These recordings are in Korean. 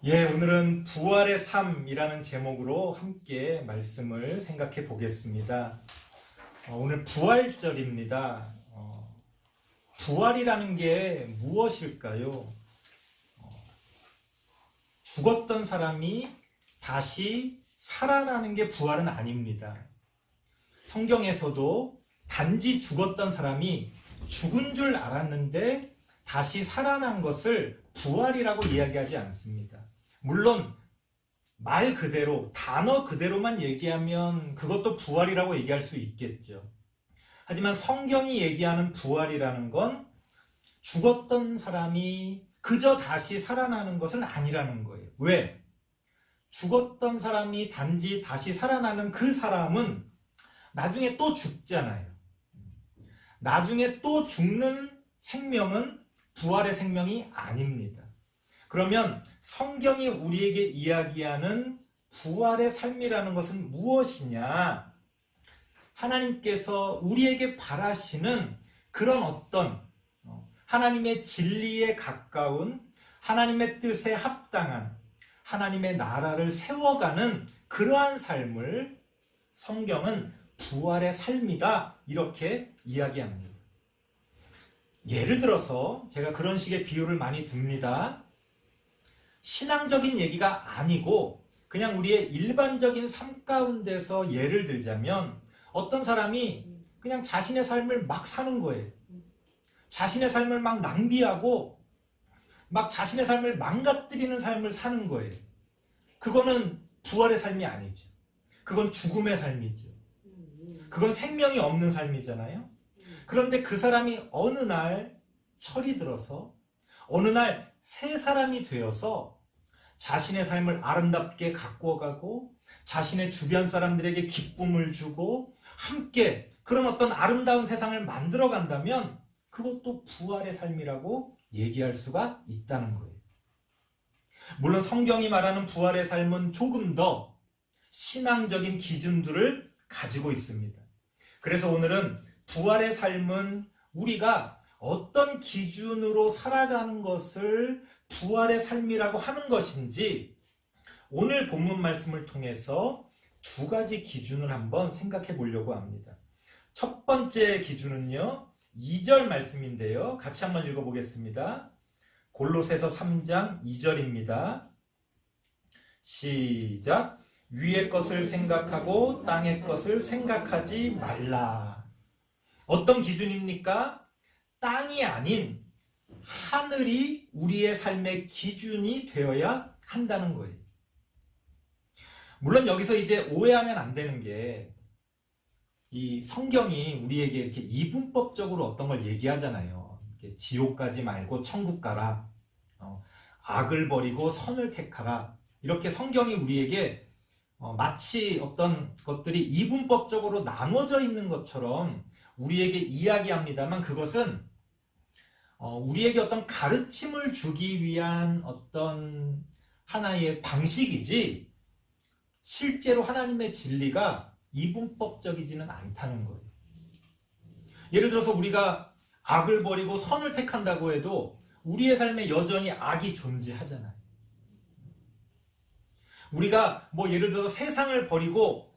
오늘은 부활의 삶이라는 제목으로 함께 말씀을 생각해 보겠습니다. 오늘 부활절입니다. 부활이라는 게 무엇일까요? 죽었던 사람이 다시 살아나는 게 부활은 아닙니다. 성경에서도 단지 죽었던 사람이 죽은 줄 알았는데 다시 살아난 것을 부활이라고 이야기하지 않습니다. 물론 말 그대로, 단어 그대로만 얘기하면 그것도 부활이라고 얘기할 수 있겠죠. 하지만 성경이 얘기하는 부활이라는 건 죽었던 사람이 그저 다시 살아나는 것은 아니라는 거예요. 왜? 죽었던 사람이 단지 다시 살아나는 그 사람은 나중에 또 죽잖아요. 나중에 또 죽는 생명은 부활의 생명이 아닙니다. 그러면 성경이 우리에게 이야기하는 부활의 삶이라는 것은 무엇이냐? 하나님께서 우리에게 바라시는 그런 어떤 하나님의 진리에 가까운, 하나님의 뜻에 합당한, 하나님의 나라를 세워가는 그러한 삶을 성경은 부활의 삶이다, 이렇게 이야기합니다. 예를 들어서 제가 그런 식의 비유를 많이 듭니다. 신앙적인 얘기가 아니고 그냥 우리의 일반적인 삶 가운데서 예를 들자면 어떤 사람이 그냥 자신의 삶을 막 사는 거예요. 자신의 삶을 막 낭비하고 막 자신의 삶을 망가뜨리는 삶을 사는 거예요. 그거는 부활의 삶이 아니죠. 그건 죽음의 삶이죠. 그건 생명이 없는 삶이잖아요. 그런데 그 사람이 어느 날 철이 들어서 어느 날 새 사람이 되어서 자신의 삶을 아름답게 가꾸어가고 자신의 주변 사람들에게 기쁨을 주고 함께 그런 어떤 아름다운 세상을 만들어 간다면 그것도 부활의 삶이라고 얘기할 수가 있다는 거예요. 물론 성경이 말하는 부활의 삶은 조금 더 신앙적인 기준들을 가지고 있습니다. 그래서 오늘은 부활의 삶은 우리가 어떤 기준으로 살아가는 것을 부활의 삶이라고 하는 것인지 오늘 본문 말씀을 통해서 두 가지 기준을 한번 생각해 보려고 합니다. 첫 번째 기준은요, 2절 말씀인데요. 같이 한번 읽어보겠습니다. 골로새서 3장 2절입니다. 시작. 위의 것을 생각하고 땅의 것을 생각하지 말라. 어떤 기준입니까? 땅이 아닌 하늘이 우리의 삶의 기준이 되어야 한다는 거예요. 물론 여기서 이제 오해하면 안 되는 게 이 성경이 우리에게 이렇게 이분법적으로 어떤 걸 얘기하잖아요. 이렇게 지옥 가지 말고 천국 가라. 악을 버리고 선을 택하라. 이렇게 성경이 우리에게 마치 어떤 것들이 이분법적으로 나눠져 있는 것처럼 우리에게 이야기합니다만 그것은 우리에게 어떤 가르침을 주기 위한 어떤 하나의 방식이지 실제로 하나님의 진리가 이분법적이지는 않다는 거예요. 예를 들어서 우리가 악을 버리고 선을 택한다고 해도 우리의 삶에 여전히 악이 존재하잖아요. 우리가 예를 들어서 세상을 버리고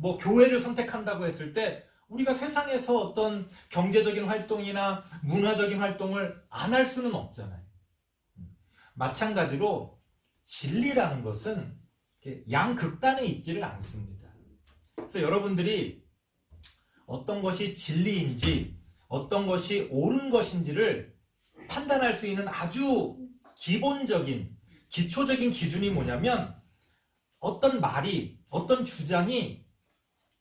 교회를 선택한다고 했을 때 우리가 세상에서 어떤 경제적인 활동이나 문화적인 활동을 안 할 수는 없잖아요. 마찬가지로 진리라는 것은 양극단에 있지를 않습니다. 그래서 여러분들이 어떤 것이 진리인지 어떤 것이 옳은 것인지를 판단할 수 있는 아주 기본적인 기초적인 기준이 뭐냐면 어떤 말이 어떤 주장이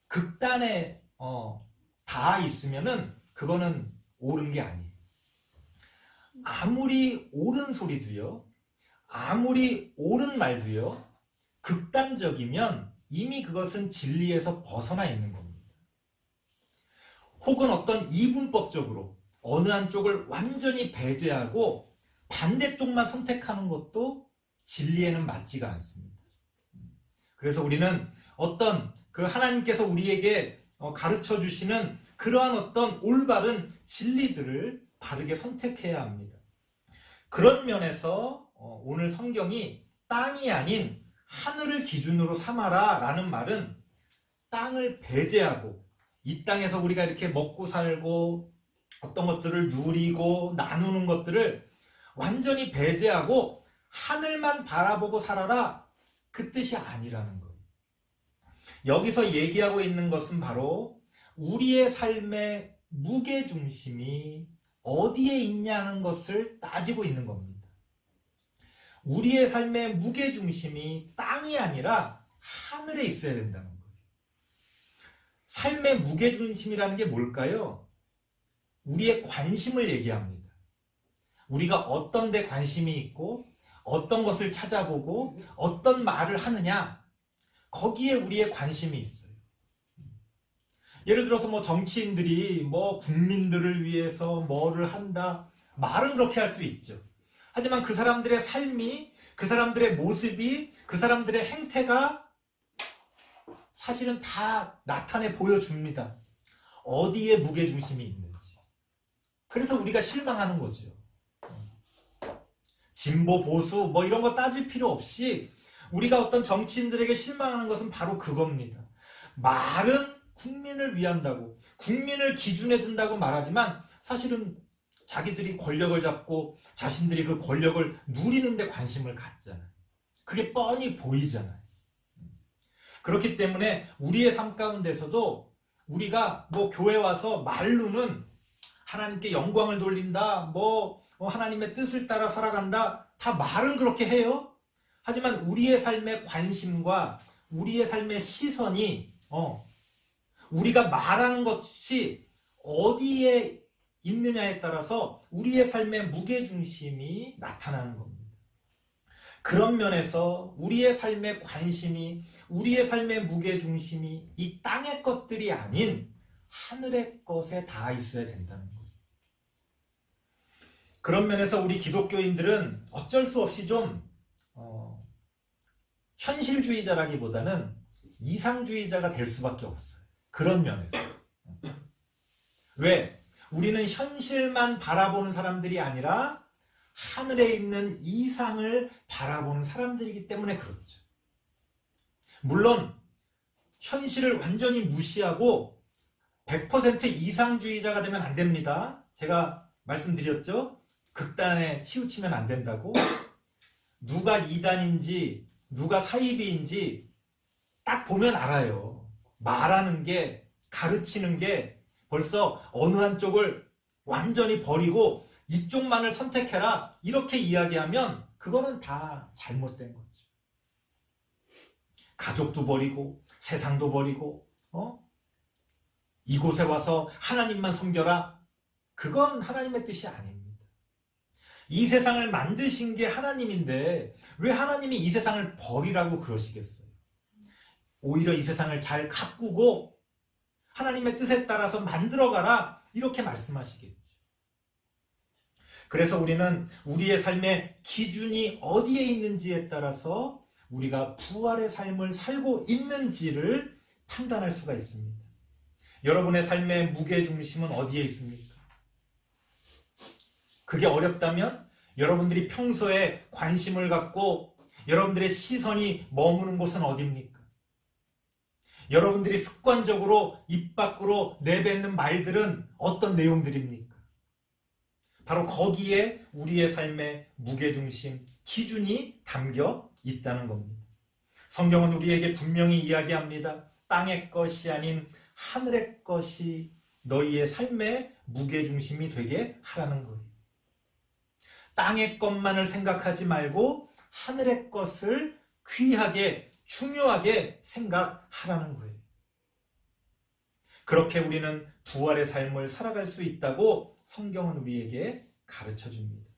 극단에 닿아 있으면은 그거는 옳은 게 아니에요. 아무리 옳은 소리도요, 아무리 옳은 말도요, 극단적이면 이미 그것은 진리에서 벗어나 있는 겁니다. 혹은 어떤 이분법적으로 어느 한쪽을 완전히 배제하고 반대쪽만 선택하는 것도 진리에는 맞지가 않습니다. 그래서 우리는 어떤 그 하나님께서 우리에게 가르쳐 주시는 그러한 어떤 올바른 진리들을 바르게 선택해야 합니다. 그런 면에서 오늘 성경이 땅이 아닌 하늘을 기준으로 삼아라 라는 말은 땅을 배제하고 이 땅에서 우리가 이렇게 먹고 살고 어떤 것들을 누리고 나누는 것들을 완전히 배제하고 하늘만 바라보고 살아라, 그 뜻이 아니라는 거예요. 여기서 얘기하고 있는 것은 바로 우리의 삶의 무게중심이 어디에 있냐는 것을 따지고 있는 겁니다. 우리의 삶의 무게중심이 땅이 아니라 하늘에 있어야 된다는 거예요. 삶의 무게중심이라는 게 뭘까요? 우리의 관심을 얘기합니다. 우리가 어떤 데 관심이 있고 어떤 것을 찾아보고 어떤 말을 하느냐, 거기에 우리의 관심이 있어요. 예를 들어서 뭐 정치인들이 뭐 국민들을 위해서 뭐를 한다, 말은 그렇게 할 수 있죠. 하지만 그 사람들의 삶이, 그 사람들의 모습이, 그 사람들의 행태가 사실은 다 나타내 보여줍니다. 어디에 무게중심이 있는지. 그래서 우리가 실망하는 거죠. 진보, 보수 뭐 이런 거 따질 필요 없이 우리가 어떤 정치인들에게 실망하는 것은 바로 그겁니다. 말은 국민을 위한다고, 국민을 기준해 준다고 말하지만 사실은 자기들이 권력을 잡고 자신들이 그 권력을 누리는 데 관심을 갖잖아요. 그게 뻔히 보이잖아요. 그렇기 때문에 우리의 삶 가운데서도 우리가 뭐 교회 와서 말로는 하나님께 영광을 돌린다, 뭐 하나님의 뜻을 따라 살아간다, 다 말은 그렇게 해요. 하지만 우리의 삶의 관심과 우리의 삶의 시선이 우리가 말하는 것이 어디에 있느냐에 따라서 우리의 삶의 무게중심이 나타나는 겁니다. 그런 면에서 우리의 삶의 관심이, 우리의 삶의 무게중심이 이 땅의 것들이 아닌 하늘의 것에 닿아 있어야 된다는 거예요. 그런 면에서 우리 기독교인들은 어쩔 수 없이 좀 현실주의자라기보다는 이상주의자가 될 수밖에 없어요. 그런 면에서. 왜? 우리는 현실만 바라보는 사람들이 아니라 하늘에 있는 이상을 바라보는 사람들이기 때문에 그렇죠. 물론 현실을 완전히 무시하고 100% 이상주의자가 되면 안 됩니다. 제가 말씀드렸죠? 극단에 치우치면 안 된다고. 누가 이단인지 누가 사이비인지 딱 보면 알아요. 말하는 게, 가르치는 게 벌써 어느 한쪽을 완전히 버리고 이쪽만을 선택해라 이렇게 이야기하면 그거는 다 잘못된 거죠. 가족도 버리고 세상도 버리고 이곳에 와서 하나님만 섬겨라, 그건 하나님의 뜻이 아닙니다. 이 세상을 만드신 게 하나님인데 왜 하나님이 이 세상을 버리라고 그러시겠어요? 오히려 이 세상을 잘 가꾸고 하나님의 뜻에 따라서 만들어가라 이렇게 말씀하시겠죠. 그래서 우리는 우리의 삶의 기준이 어디에 있는지에 따라서 우리가 부활의 삶을 살고 있는지를 판단할 수가 있습니다. 여러분의 삶의 무게중심은 어디에 있습니까? 그게 어렵다면 여러분들이 평소에 관심을 갖고 여러분들의 시선이 머무는 곳은 어디입니까? 여러분들이 습관적으로 입 밖으로 내뱉는 말들은 어떤 내용들입니까? 바로 거기에 우리의 삶의 무게중심, 기준이 담겨 있다는 겁니다. 성경은 우리에게 분명히 이야기합니다. 땅의 것이 아닌 하늘의 것이 너희의 삶의 무게중심이 되게 하라는 거예요. 땅의 것만을 생각하지 말고 하늘의 것을 귀하게, 중요하게 생각하라는 거예요. 그렇게 우리는 부활의 삶을 살아갈 수 있다고 성경은 우리에게 가르쳐 줍니다.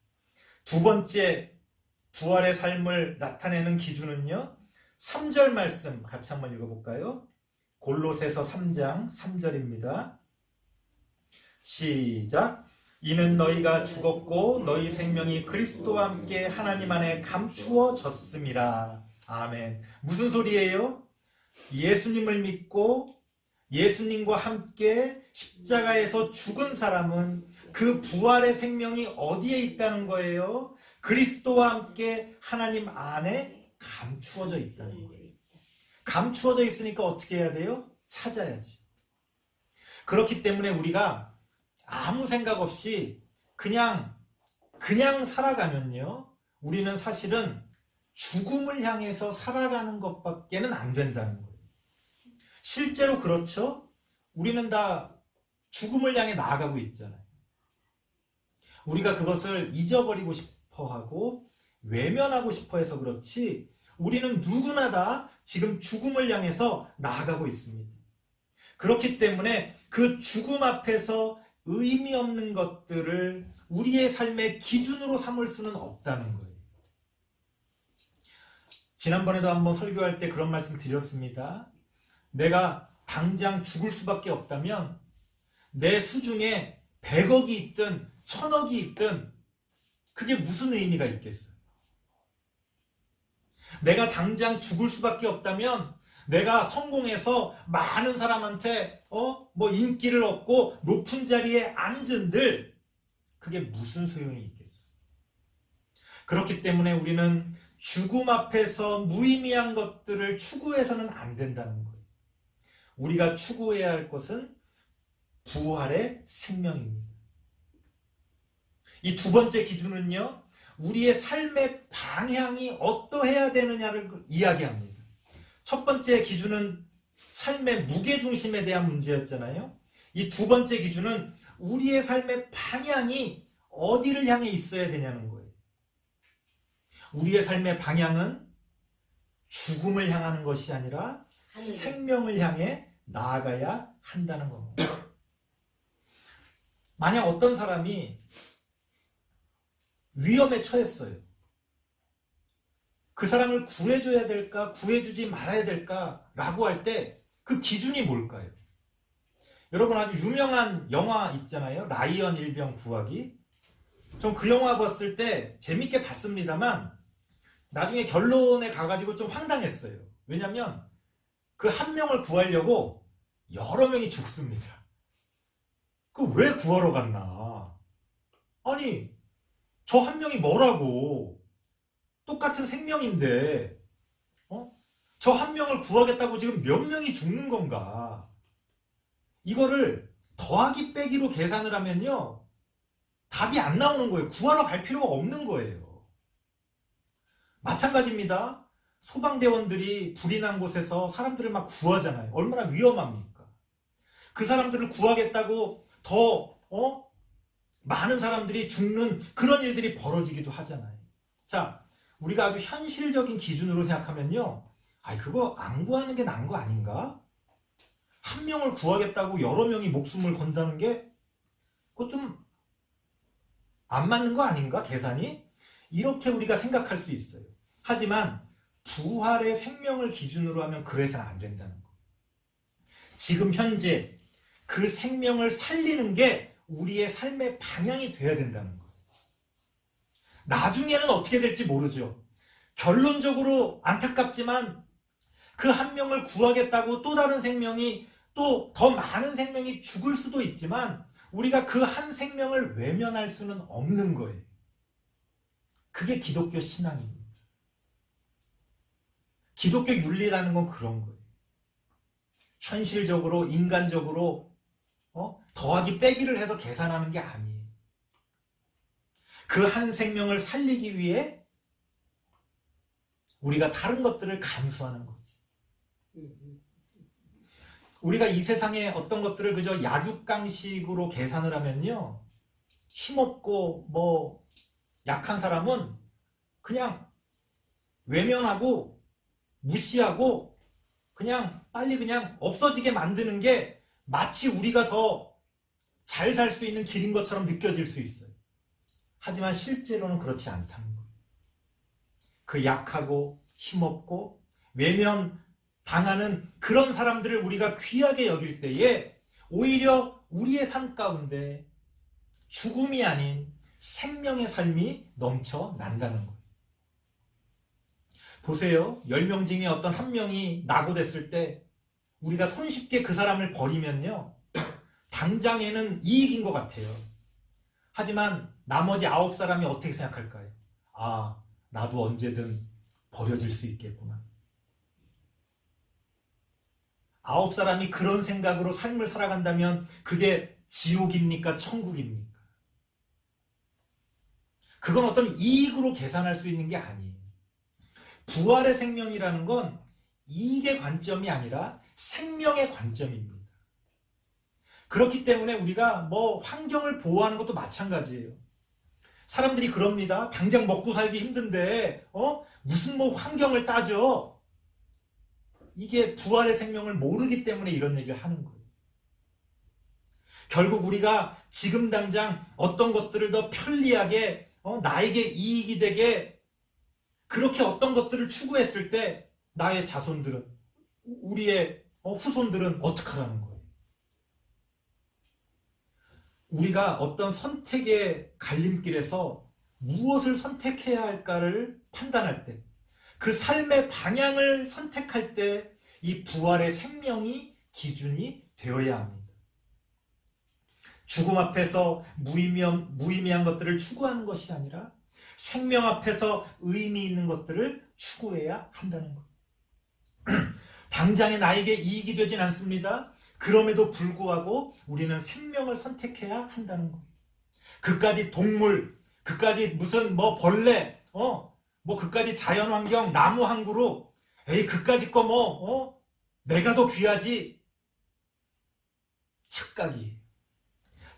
두 번째 부활의 삶을 나타내는 기준은요, 3절 말씀 같이 한번 읽어볼까요? 골로새서 3장 3절입니다. 시작. 이는 너희가 죽었고 너희 생명이 그리스도와 함께 하나님 안에 감추어졌음이라. 아멘. 무슨 소리예요? 예수님을 믿고 예수님과 함께 십자가에서 죽은 사람은 그 부활의 생명이 어디에 있다는 거예요? 그리스도와 함께 하나님 안에 감추어져 있다는 거예요. 감추어져 있으니까 어떻게 해야 돼요? 찾아야지. 그렇기 때문에 우리가 아무 생각 없이 그냥 살아가면요, 우리는 사실은 죽음을 향해서 살아가는 것밖에는 안 된다는 거예요. 실제로 그렇죠? 우리는 다 죽음을 향해 나아가고 있잖아요. 우리가 그것을 잊어버리고 싶어하고 외면하고 싶어해서 그렇지, 우리는 누구나 다 지금 죽음을 향해서 나아가고 있습니다. 그렇기 때문에 그 죽음 앞에서 의미 없는 것들을 우리의 삶의 기준으로 삼을 수는 없다는 거예요. 지난번에도 한번 설교할 때 그런 말씀 드렸습니다. 내가 당장 죽을 수밖에 없다면 내 수중에 100억이 있든 1000억이 있든 그게 무슨 의미가 있겠어요? 내가 당장 죽을 수밖에 없다면 내가 성공해서 많은 사람한테 인기를 얻고 높은 자리에 앉은들 그게 무슨 소용이 있겠어요? 그렇기 때문에 우리는 죽음 앞에서 무의미한 것들을 추구해서는 안 된다는 거예요. 우리가 추구해야 할 것은 부활의 생명입니다. 이 두 번째 기준은요, 우리의 삶의 방향이 어떠해야 되느냐를 이야기합니다. 첫 번째 기준은 삶의 무게중심에 대한 문제였잖아요. 이 두 번째 기준은 우리의 삶의 방향이 어디를 향해 있어야 되냐는 거예요. 우리의 삶의 방향은 죽음을 향하는 것이 아니라 생명을 향해 나아가야 한다는 겁니다. 만약 어떤 사람이 위험에 처했어요. 그 사람을 구해줘야 될까, 구해주지 말아야 될까라고 할 때 그 기준이 뭘까요? 여러분, 아주 유명한 영화 있잖아요. 라이언 일병 구하기. 전 그 영화 봤을 때 재밌게 봤습니다만 나중에 결론에 가가지고 좀 황당했어요. 왜냐면 그 한 명을 구하려고 여러 명이 죽습니다. 그 왜 구하러 갔나? 아니, 저 한 명이 뭐라고? 똑같은 생명인데, 저 한 명을 구하겠다고 지금 몇 명이 죽는 건가? 이거를 더하기 빼기로 계산을 하면요, 답이 안 나오는 거예요. 구하러 갈 필요가 없는 거예요. 마찬가지입니다. 소방대원들이 불이 난 곳에서 사람들을 막 구하잖아요. 얼마나 위험합니까? 그 사람들을 구하겠다고 더 많은 사람들이 죽는 그런 일들이 벌어지기도 하잖아요. 자, 우리가 아주 현실적인 기준으로 생각하면요, 그거 안 구하는 게 나은 거 아닌가? 한 명을 구하겠다고 여러 명이 목숨을 건다는 게 그거 좀 안 맞는 거 아닌가? 계산이? 이렇게 우리가 생각할 수 있어요. 하지만 부활의 생명을 기준으로 하면 그래서는 안 된다는 거. 지금 현재 그 생명을 살리는 게 우리의 삶의 방향이 돼야 된다는 거예요. 나중에는 어떻게 될지 모르죠. 결론적으로 안타깝지만 그 한 명을 구하겠다고 또 다른 생명이, 또 더 많은 생명이 죽을 수도 있지만 우리가 그 한 생명을 외면할 수는 없는 거예요. 그게 기독교 신앙입니다. 기독교 윤리라는 건 그런 거예요. 현실적으로, 인간적으로 더하기 빼기를 해서 계산하는 게 아니에요. 그 한 생명을 살리기 위해 우리가 다른 것들을 감수하는 거지. 우리가 이 세상에 어떤 것들을 그저 약육강식으로 계산을 하면요, 힘없고 약한 사람은 그냥 외면하고 무시하고 빨리 없어지게 만드는 게 마치 우리가 더 잘 살 수 있는 길인 것처럼 느껴질 수 있어요. 하지만 실제로는 그렇지 않다는 거예요. 그 약하고 힘없고 외면당하는 그런 사람들을 우리가 귀하게 여길 때에 오히려 우리의 삶 가운데 죽음이 아닌 생명의 삶이 넘쳐난다는 거예요. 보세요. 10명 중에 어떤 한 명이 낙오됐을 때 우리가 손쉽게 그 사람을 버리면요, 당장에는 이익인 것 같아요. 하지만 나머지 9사람이 어떻게 생각할까요? 아, 나도 언제든 버려질 수 있겠구나. 9사람이 그런 생각으로 삶을 살아간다면 그게 지옥입니까? 천국입니까? 그건 어떤 이익으로 계산할 수 있는 게 아니에요. 부활의 생명이라는 건 이익의 관점이 아니라 생명의 관점입니다. 그렇기 때문에 우리가 뭐 환경을 보호하는 것도 마찬가지예요. 사람들이 그럽니다. 당장 먹고 살기 힘든데 무슨 뭐 환경을 따져. 이게 부활의 생명을 모르기 때문에 이런 얘기를 하는 거예요. 결국 우리가 지금 당장 어떤 것들을 더 편리하게 나에게 이익이 되게 그렇게 어떤 것들을 추구했을 때 나의 자손들은 우리의 후손들은 어떻게 하라는 거예요? 우리가 어떤 선택의 갈림길에서 무엇을 선택해야 할까를 판단할 때, 그 삶의 방향을 선택할 때 이 부활의 생명이 기준이 되어야 합니다. 죽음 앞에서 무의미한 것들을 추구하는 것이 아니라 생명 앞에서 의미 있는 것들을 추구해야 한다는 것. 당장에 나에게 이익이 되진 않습니다. 그럼에도 불구하고 우리는 생명을 선택해야 한다는 것. 그까지 동물, 그까지 무슨 뭐 벌레, 그까지 자연환경, 나무 한 그루, 그까지 거 내가 더 귀하지. 착각이에요.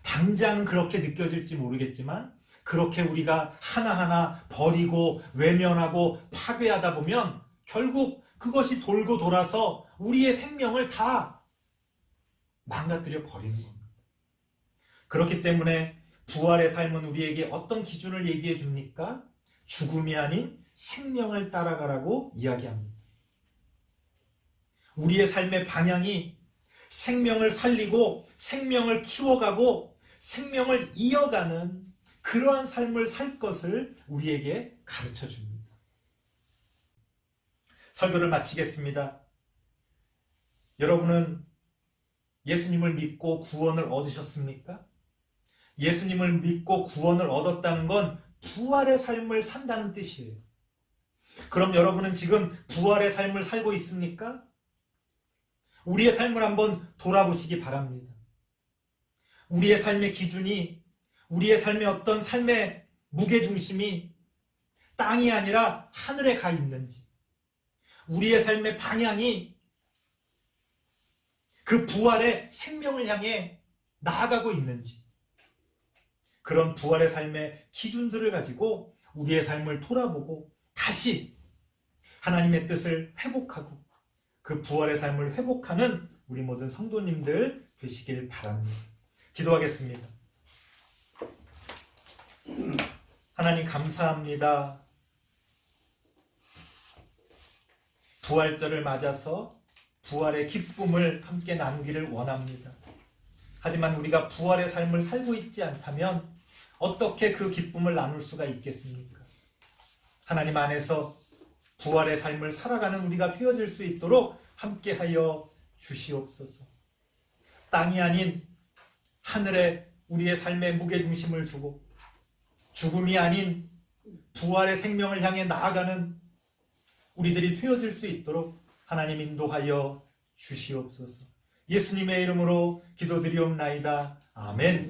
당장은 그렇게 느껴질지 모르겠지만 그렇게 우리가 하나하나 버리고 외면하고 파괴하다 보면 결국 그것이 돌고 돌아서 우리의 생명을 다 망가뜨려 버리는 겁니다. 그렇기 때문에 부활의 삶은 우리에게 어떤 기준을 얘기해 줍니까? 죽음이 아닌 생명을 따라가라고 이야기합니다. 우리의 삶의 방향이 생명을 살리고 생명을 키워가고 생명을 이어가는 그러한 삶을 살 것을 우리에게 가르쳐 줍니다. 설교를 마치겠습니다. 여러분은 예수님을 믿고 구원을 얻으셨습니까? 예수님을 믿고 구원을 얻었다는 건 부활의 삶을 산다는 뜻이에요. 그럼 여러분은 지금 부활의 삶을 살고 있습니까? 우리의 삶을 한번 돌아보시기 바랍니다. 우리의 삶의 기준이, 우리의 삶의 어떤 삶의 무게중심이 땅이 아니라 하늘에 가 있는지, 우리의 삶의 방향이 그 부활의 생명을 향해 나아가고 있는지, 그런 부활의 삶의 기준들을 가지고 우리의 삶을 돌아보고 다시 하나님의 뜻을 회복하고 그 부활의 삶을 회복하는 우리 모든 성도님들 되시길 바랍니다. 기도하겠습니다. 하나님 감사합니다. 부활절을 맞아서 부활의 기쁨을 함께 나누기를 원합니다. 하지만 우리가 부활의 삶을 살고 있지 않다면 어떻게 그 기쁨을 나눌 수가 있겠습니까? 하나님 안에서 부활의 삶을 살아가는 우리가 되어질 수 있도록 함께하여 주시옵소서. 땅이 아닌 하늘에 우리의 삶의 무게중심을 두고 죽음이 아닌 부활의 생명을 향해 나아가는 우리들이 되어질 수 있도록 하나님 인도하여 주시옵소서. 예수님의 이름으로 기도드리옵나이다. 아멘.